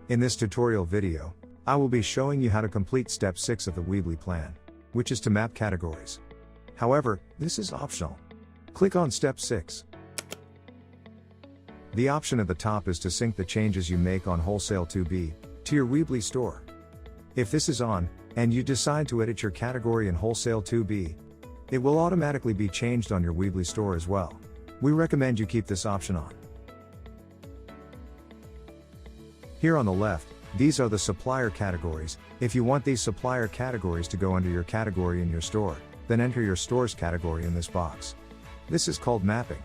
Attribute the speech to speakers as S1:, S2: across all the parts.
S1: In this tutorial video, I will be showing you how to complete step 6 of the Weebly plan, which is to map categories. However, this is optional. Click on step 6. The option at the top is to sync the changes you make on Wholesale 2B to your Weebly store. If this is on, and you decide to edit your category in Wholesale 2B, it will automatically be changed on your Weebly store as well. We recommend you keep this option on. Here on the left, these are the supplier categories. If you want these supplier categories to go under your category in your store, then enter your store's category in this box. This is called mapping.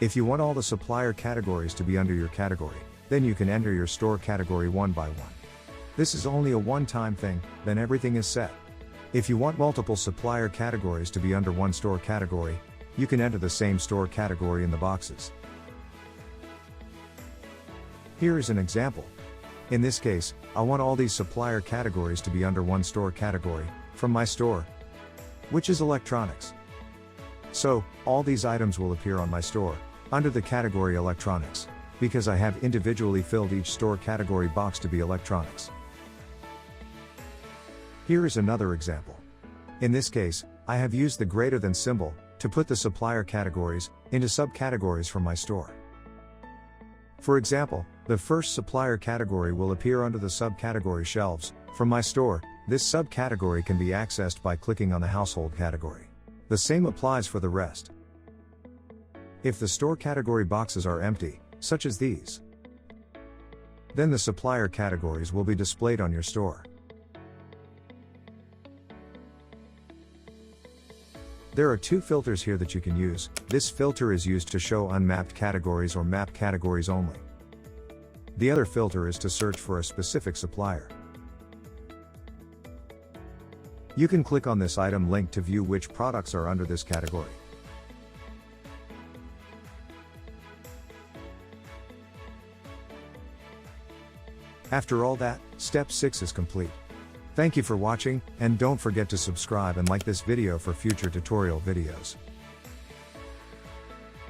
S1: If you want all the supplier categories to be under your category, then you can enter your store category one by one. This is only a one-time thing, then everything is set. If you want multiple supplier categories to be under one store category, you can enter the same store category in the boxes. Here is an example. In this case, I want all these supplier categories to be under one store category, from my store, which is electronics. So, all these items will appear on my store, under the category electronics, because I have individually filled each store category box to be electronics. Here is another example. In this case, I have used the greater than symbol to put the supplier categories into subcategories from my store. For example, the first supplier category will appear under the subcategory shelves from my store. This subcategory can be accessed by clicking on the household category. The same applies for the rest. If the store category boxes are empty, such as these, then the supplier categories will be displayed on your store. There are two filters here that you can use. This filter is used to show unmapped categories or map categories only. The other filter is to search for a specific supplier. You can click on this item link to view which products are under this category. After all that, step 6 is complete. Thank you for watching, and don't forget to subscribe and like this video for future tutorial videos.